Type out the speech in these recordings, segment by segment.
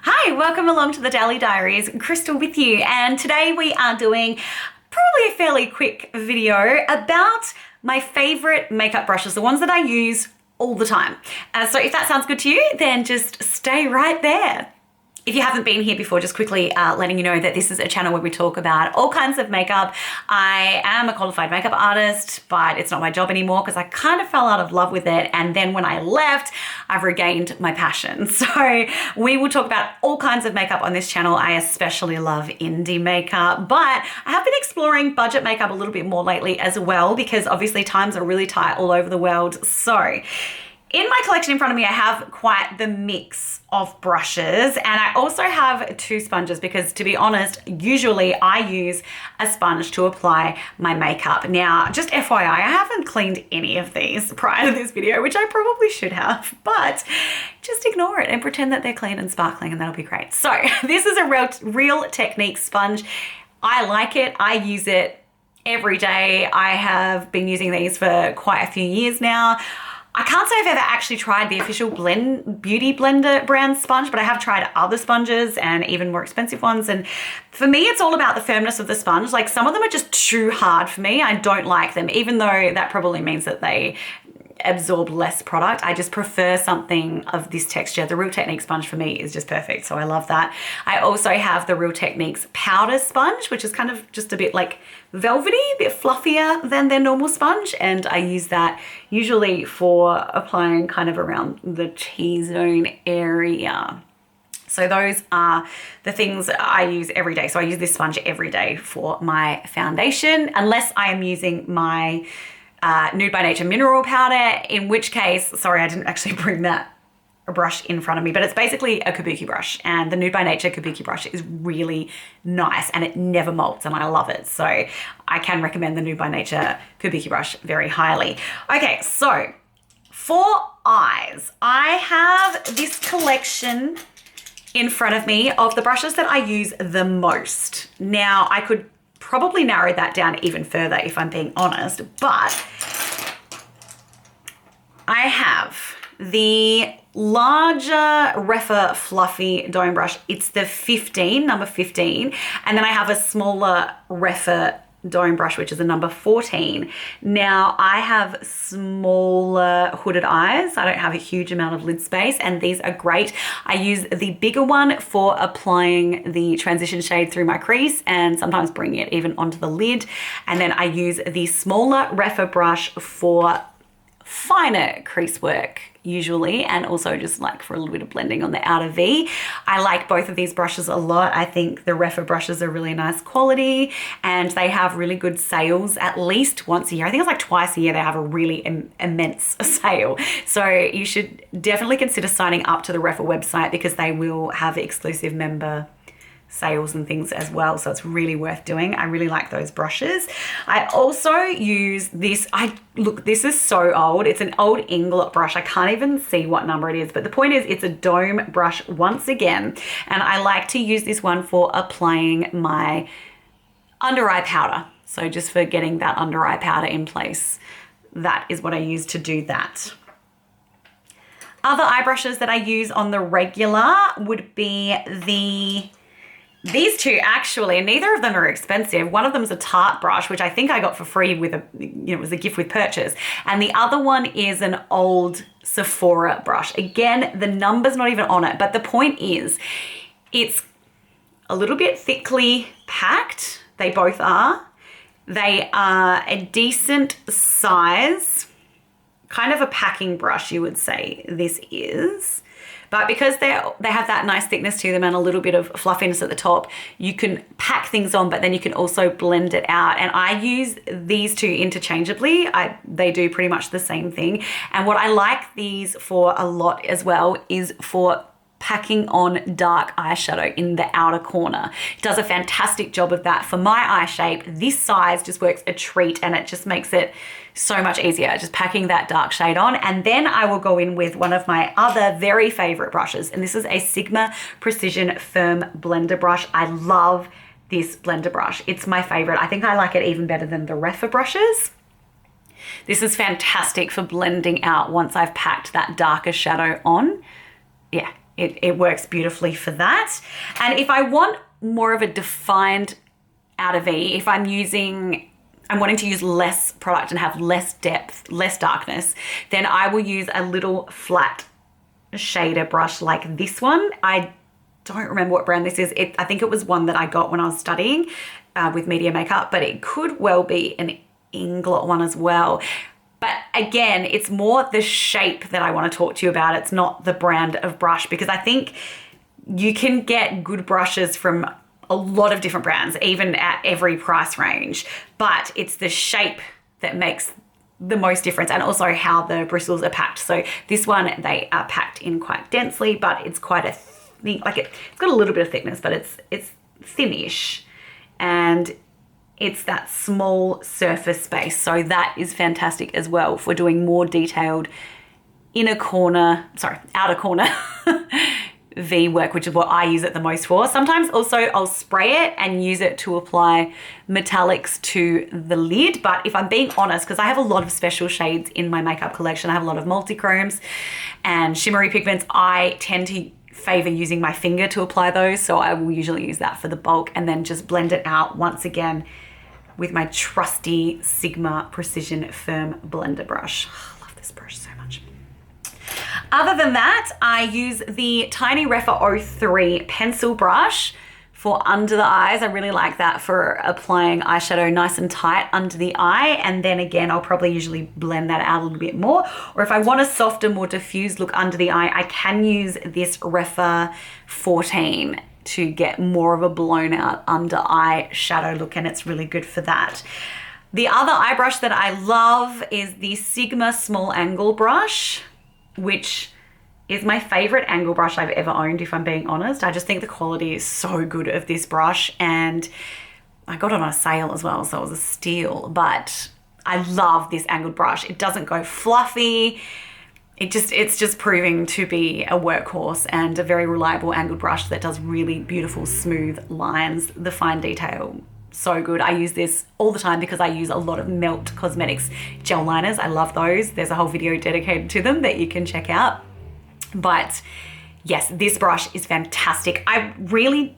Hi, welcome along to the Dally Diaries. Kristel with you, and today we are doing probably a fairly quick video about my favorite makeup brushes, the ones that I use all the time. So if that sounds good to you, then just stay right there. If you haven't been here before, just quickly letting you know that this is a channel where we talk about all kinds of makeup. I am a qualified makeup artist, but it's not my job anymore because I kind of fell out of love with it. And then when I left, I've regained my passion. So we will talk about all kinds of makeup on this channel. I especially love indie makeup, but I have been exploring budget makeup a little bit more lately as well, because obviously times are really tight all over the world. So in my collection in front of me, I have quite the mix of brushes, and I also have two sponges because, to be honest, usually I use a sponge to apply my makeup. Now, just FYI, I haven't cleaned any of these prior to this video, which I probably should have, but just ignore it and pretend that they're clean and sparkling, and that'll be great. So this is a Real Technique sponge. I like it. I use it every day. I have been using these for quite a few years now. I can't say I've ever actually tried the official Beauty Blender brand sponge, but I have tried other sponges and even more expensive ones. And for me, it's all about the firmness of the sponge. Like, some of them are just too hard for me. I don't like them, even though that probably means that they absorb less product. I just prefer something of this texture. The Real Technique sponge for me is just perfect, so I love that. I also have the Real Techniques powder sponge, which is kind of just a bit like velvety, a bit fluffier than their normal sponge, and I use that usually for applying kind of around the T-zone area. So those are the things I use every day. So I use this sponge every day for my foundation, unless I am using my Nude by Nature mineral powder, in which case, sorry, I didn't actually bring that brush in front of me, but it's basically a kabuki brush, and the Nude by Nature kabuki brush is really nice and it never molds, and I love it. So I can recommend the Nude by Nature kabuki brush very highly. Okay, so for eyes, I have this collection in front of me of the brushes that I use the most. Now, I could probably narrow that down even further if I'm being honest, but I have the larger Rephr fluffy dome brush. It's the 15, number 15, and then I have a smaller Rephr dome brush, which is a number 14. Now, I have smaller hooded eyes. I don't have a huge amount of lid space, and these are great. I use the bigger one for applying the transition shade through my crease and sometimes bringing it even onto the lid. And then I use the smaller Rephr brush for finer crease work usually, and also just like for a little bit of blending on the outer V. I like both of these brushes a lot. I think the Rephr brushes are really nice quality, and they have really good sales at least once a year. I think it's like twice a year they have a really immense sale. So you should definitely consider signing up to the Rephr website, because they will have exclusive member sales and things as well, so it's really worth doing. I really like those brushes. I also use this. Look, this is so old. It's an old Inglot brush. I can't even see what number it is, but the point is, it's a dome brush once again, and I like to use this one for applying my under eye powder. So just for getting that under eye powder in place, that is what I use to do that. Other eye brushes that I use on the regular would be these two, actually, and neither of them are expensive. One of them is a Tarte brush, which I think I got for free with it was a gift with purchase. And the other one is an old Sephora brush. Again, the number's not even on it, but the point is, it's a little bit thickly packed. They both are. They are a decent size, kind of a packing brush, you would say this is. But because they have that nice thickness to them and a little bit of fluffiness at the top, you can pack things on, but then you can also blend it out. And I use these two interchangeably. They do pretty much the same thing. And what I like these for a lot as well is for packing on dark eyeshadow in the outer corner. It does a fantastic job of that. For my eye shape, this size just works a treat, and it just makes it so much easier, just packing that dark shade on. And then I will go in with one of my other very favorite brushes, and this is a Sigma Precision Firm Blender brush. I love this blender brush. It's my favorite. I think I like it even better than the Rephr brushes. This is fantastic for blending out once I've packed that darker shadow on. Yeah, it works beautifully for that. And if I want more of a defined outer V, if I'm wanting to use less product and have less depth, less darkness, then I will use a little flat shader brush like this one. I don't remember what brand this is. I think it was one that I got when I was studying with media makeup, but it could well be an Inglot one as well. But again, it's more the shape that I want to talk to you about. It's not the brand of brush, because I think you can get good brushes from a lot of different brands, even at every price range, but it's the shape that makes the most difference, and also how the bristles are packed. So this one, they are packed in quite densely, but it's quite a like it's got a little bit of thickness, but it's thinnish, and it's that small surface space. So that is fantastic as well for doing more detailed outer corner V work, which is what I use it the most for. Sometimes also I'll spray it and use it to apply metallics to the lid. But if I'm being honest, because I have a lot of special shades in my makeup collection, I have a lot of multi-chromes and shimmery pigments, I tend to favor using my finger to apply those. So I will usually use that for the bulk and then just blend it out once again with my trusty Sigma Precision Firm Blender brush. Oh, I love this brush so much. Other than that, I use the tiny Rephr 03 pencil brush for under the eyes. I really like that for applying eyeshadow nice and tight under the eye. And then again, I'll probably usually blend that out a little bit more. Or if I want a softer, more diffused look under the eye, I can use this Rephr 14 to get more of a blown out under eye shadow look, and it's really good for that. The other eye brush that I love is the Sigma small angle brush, which is my favorite angle brush I've ever owned, if I'm being honest. I just think the quality is so good of this brush, and I got it on a sale as well, so it was a steal. But I love this angled brush. It doesn't go fluffy. It's just proving to be a workhorse and a very reliable angled brush that does really beautiful smooth lines. The fine detail, so good. I use this all the time because I use a lot of Melt Cosmetics gel liners. I love those. There's a whole video dedicated to them that you can check out. But yes, this brush is fantastic. I really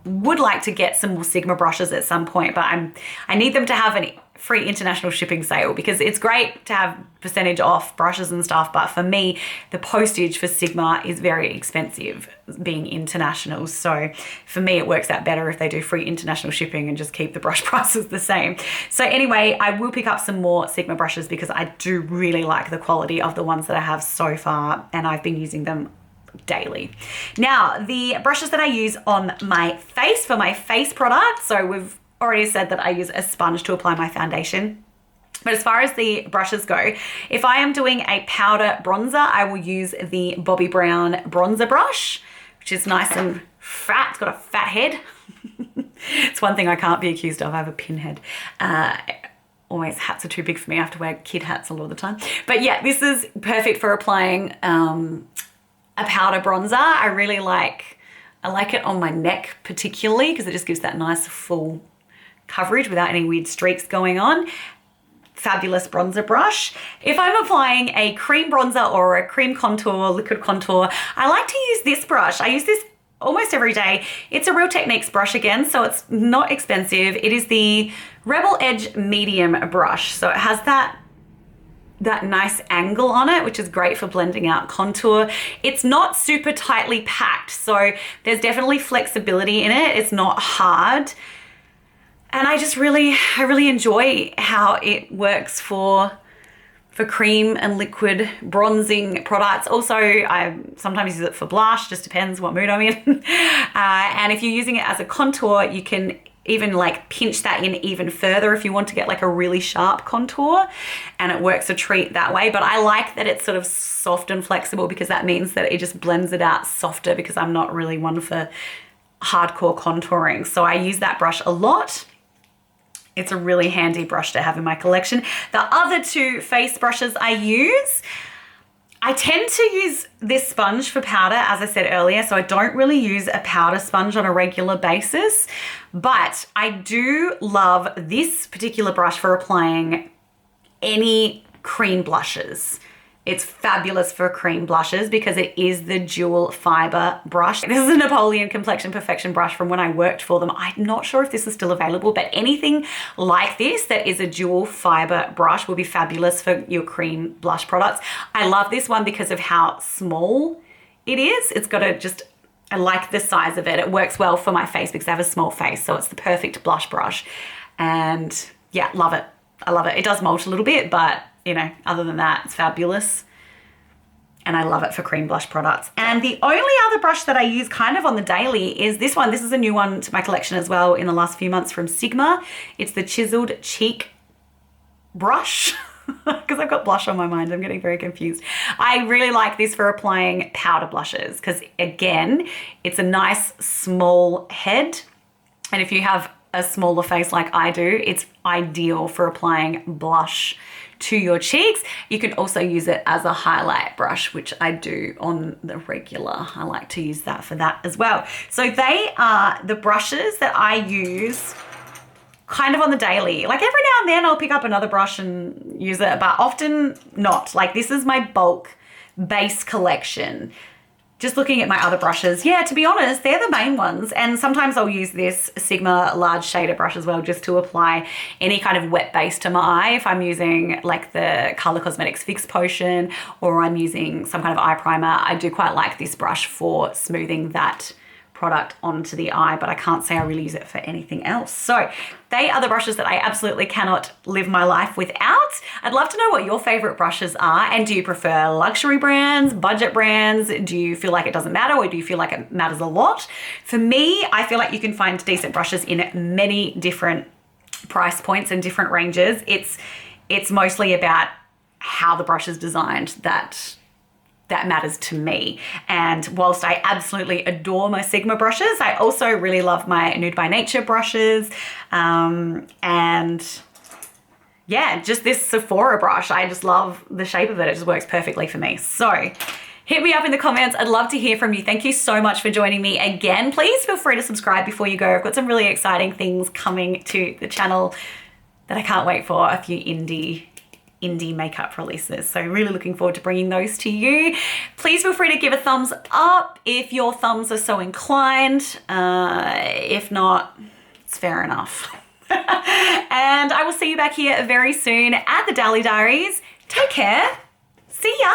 would like to get some more Sigma brushes at some point, but I need them to have a free international shipping sale, because it's great to have percentage off brushes and stuff, but for me, the postage for Sigma is very expensive being international. So for me, it works out better if they do free international shipping and just keep the brush prices the same. So anyway, I will pick up some more Sigma brushes because I do really like the quality of the ones that I have so far, and I've been using them daily. Now, the brushes that I use on my face for my face product, so we've already said that I use a sponge to apply my foundation. But as far as the brushes go, if I am doing a powder bronzer, I will use the Bobbi Brown bronzer brush, which is nice and fat. It's got a fat head. It's one thing I can't be accused of. I have a pinhead. Always hats are too big for me. I have to wear kid hats a lot of the time. But yeah, this is perfect for applying a powder bronzer. I like it on my neck particularly because it just gives that nice full coverage without any weird streaks going on. Fabulous bronzer brush. If I'm applying a cream bronzer or a cream contour, liquid contour, I like to use this brush. I use this almost every day. It's a Real Techniques brush again, so it's not expensive. It is the Rebel Edge medium brush. So it has that nice angle on it, which is great for blending out contour. It's not super tightly packed, so there's definitely flexibility in it. It's not hard. And I really enjoy how it works for cream and liquid bronzing products. Also, I sometimes use it for blush, just depends what mood I'm in. And if you're using it as a contour, you can even like pinch that in even further if you want to get like a really sharp contour, and it works a treat that way. But I like that it's sort of soft and flexible because that means that it just blends it out softer, because I'm not really one for hardcore contouring. So I use that brush a lot. It's a really handy brush to have in my collection. The other two face brushes I use, I tend to use this sponge for powder, as I said earlier, so I don't really use a powder sponge on a regular basis, but I do love this particular brush for applying any cream blushes. It's fabulous for cream blushes because it is the dual fiber brush. This is a Napoleon Complexion Perfection brush from when I worked for them. I'm not sure if this is still available, but anything like this that is a dual fiber brush will be fabulous for your cream blush products. I love this one because of how small it is. It's got I like the size of it. It works well for my face because I have a small face, so it's the perfect blush brush. And yeah, love it. I love it. It does molt a little bit, but you know, other than that, it's fabulous. And I love it for cream blush products. And the only other brush that I use kind of on the daily is this one. This is a new one to my collection as well in the last few months from Sigma. It's the Chiseled Cheek brush. Because I've got blush on my mind, I'm getting very confused. I really like this for applying powder blushes because again, it's a nice small head. And if you have a smaller face like I do, it's ideal for applying blush to your cheeks. You can also use it as a highlight brush, which I do on the regular. I like to use that for that as well. So they are the brushes that I use kind of on the daily. Like every now and then I'll pick up another brush and use it, but often not. Like this is my bulk base collection. Just looking at my other brushes, yeah, to be honest, they're the main ones. And sometimes I'll use this Sigma large shader brush as well, just to apply any kind of wet base to my eye. If I'm using like the Color Cosmetics Fix Potion or I'm using some kind of eye primer, I do quite like this brush for smoothing that product onto the eye, but I can't say I really use it for anything else. So they are the brushes that I absolutely cannot live my life without. I'd love to know what your favorite brushes are, and do you prefer luxury brands, budget brands? Do you feel like it doesn't matter, or do you feel like it matters a lot? For me, I feel like you can find decent brushes in many different price points and different ranges. It's mostly about how the brush is designed that matters to me. And whilst I absolutely adore my Sigma brushes, I also really love my Nude by Nature brushes. And yeah, just this Sephora brush, I just love the shape of it. It just works perfectly for me. So hit me up in the comments. I'd love to hear from you. Thank you so much for joining me again. Please feel free to subscribe before you go. I've got some really exciting things coming to the channel that I can't wait for. A few indie makeup releases. So really looking forward to bringing those to you. Please feel free to give a thumbs up if your thumbs are so inclined. If not, it's fair enough. And I will see you back here very soon at the Dally Diaries. Take care. See ya.